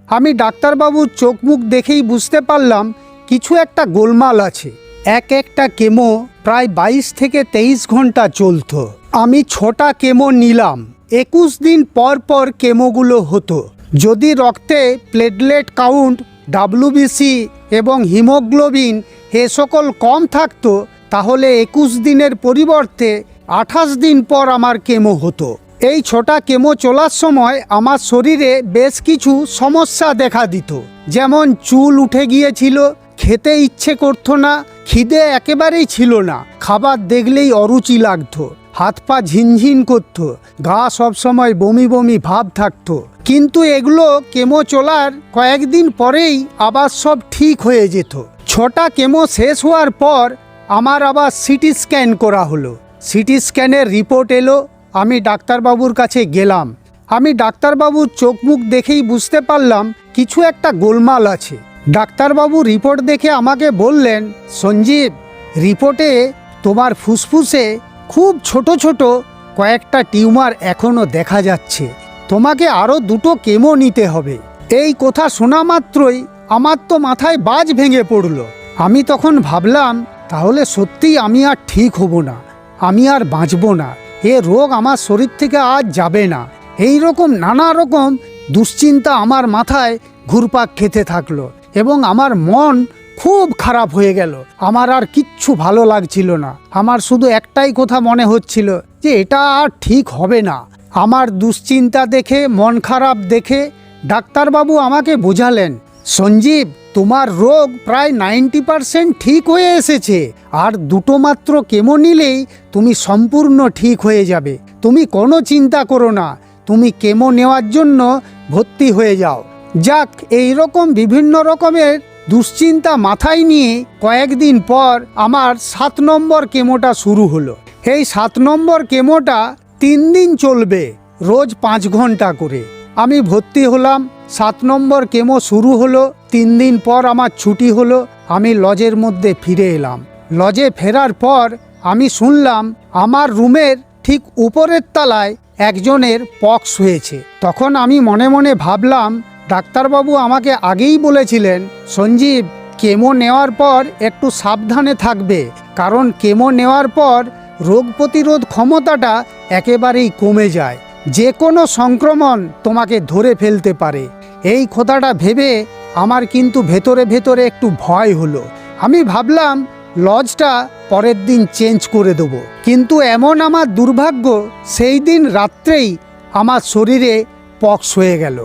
আমি ডাক্তারবাবুর চোখ মুখ দেখেই বুঝতে পারলাম কিছু একটা গোলমাল আছে। একটা কেমো প্রায় 22 থেকে 23 ঘন্টা চলতো। আমি 6টা কেমো নিলাম। 21 দিন পর পর কেমোগুলো হতো। যদি রক্তে প্লেটলেট কাউন্ট, ডাব্লিউবিসি এবং হিমোগ্লোবিন এ সকল কম থাকতো তাহলে 21 দিনের পরিবর্তে 28 দিন পর আমার কেমো হতো। এই 6টা কেমো চলার সময় আমার শরীরে বেশ কিছু সমস্যা দেখা দিত, যেমন চুল উঠে গিয়েছিল, খেতে ইচ্ছে করতো না, খিদে একেবারেই ছিল না, খাবার দেখলেই অরুচি লাগতো, হাত পা ঝিনঝিন করতো, গা সবসময় বমি বমি ভাব থাকতো। কিন্তু এগুলো কেমো চলার কয়েকদিন পরেই আবার সব ঠিক হয়ে যেত। 6টা কেমো শেষ হওয়ার পর আমার আবার সিটি স্ক্যান করা হলো। সিটি স্ক্যানের রিপোর্ট এলো। আমি ডাক্তারবাবুর কাছে গেলাম। আমি ডাক্তারবাবুর চোখ মুখ দেখেই বুঝতে পারলাম কিছু একটা গোলমাল আছে। ডাক্তারবাবু রিপোর্ট দেখে আমাকে বললেন, সঞ্জীব, রিপোর্টে তোমার ফুসফুসে খুব ছোট ছোট কয়েকটা টিউমার এখনও দেখা যাচ্ছে। তোমাকে আরও 2টো কেমো নিতে হবে। এই কথা শোনা মাত্রই আমার তো মাথায় বাজ ভেঙে পড়ল। আমি তখন ভাবলাম, তাহলে সত্যিই আমি আর ঠিক হব না, আমি আর বাঁচব না, এ রোগ আমার শরীর থেকে আজ যাবে না। এই রকম নানা রকম দুশ্চিন্তা আমার মাথায় ঘুরপাক খেতে থাকলো এবং আমার মন খুব খারাপ হয়ে গেল। আমার আর কিচ্ছু ভালো লাগছিল না। আমার শুধু একটাই কথা মনে হচ্ছিল যে এটা আর ঠিক হবে না। আমার দুশ্চিন্তা দেখে, মন খারাপ দেখে ডাক্তারবাবু আমাকে বোঝালেন, সঞ্জীব, তোমার রোগ প্রায় 90% ঠিক হয়ে এসেছে, আর 2টো মাত্র কেমো নিলেই তুমি সম্পূর্ণ ঠিক হয়ে যাবে। তুমি কোনো চিন্তা করো না, তুমি কেমো নেওয়ার জন্য ভর্তি হয়ে যাও। যাক, এই রকম বিভিন্ন রকমের দুশ্চিন্তা মাথায় নিয়ে কয়েকদিন পর আমার 7 নম্বর কেমোটা শুরু হলো। এই 7 নম্বর কেমোটা 3 দিন চলবে, রোজ 5 ঘন্টা করে। আমি ভর্তি হলাম। 7 নম্বর কেমো শুরু হলো। 3 দিন পর আমার ছুটি হলো। আমি লজের মধ্যে ফিরে এলাম। লজে ফেরার পর আমি শুনলাম আমার রুমের ঠিক উপরের তলায় একজনের পক্স হয়েছে। তখন আমি মনে মনে ভাবলাম, ডাক্তারবাবু আমাকে আগেই বলেছিলেন, সঞ্জীব, কেমো নেওয়ার পর একটু সাবধানে থাকবে, কারণ কেমো নেওয়ার পর রোগ প্রতিরোধ ক্ষমতাটা একেবারেই কমে যায়, যে কোনো সংক্রমণ তোমাকে ধরে ফেলতে পারে। এই কথাটা ভেবে আমার কিন্তু ভেতরে ভেতরে একটু ভয় হলো। আমি ভাবলাম লজটা পরের দিন চেঞ্জ করে দেবো। কিন্তু এমন আমার দুর্ভাগ্য, সেই দিন রাত্রেই আমার শরীরে পক্স হয়ে গেল।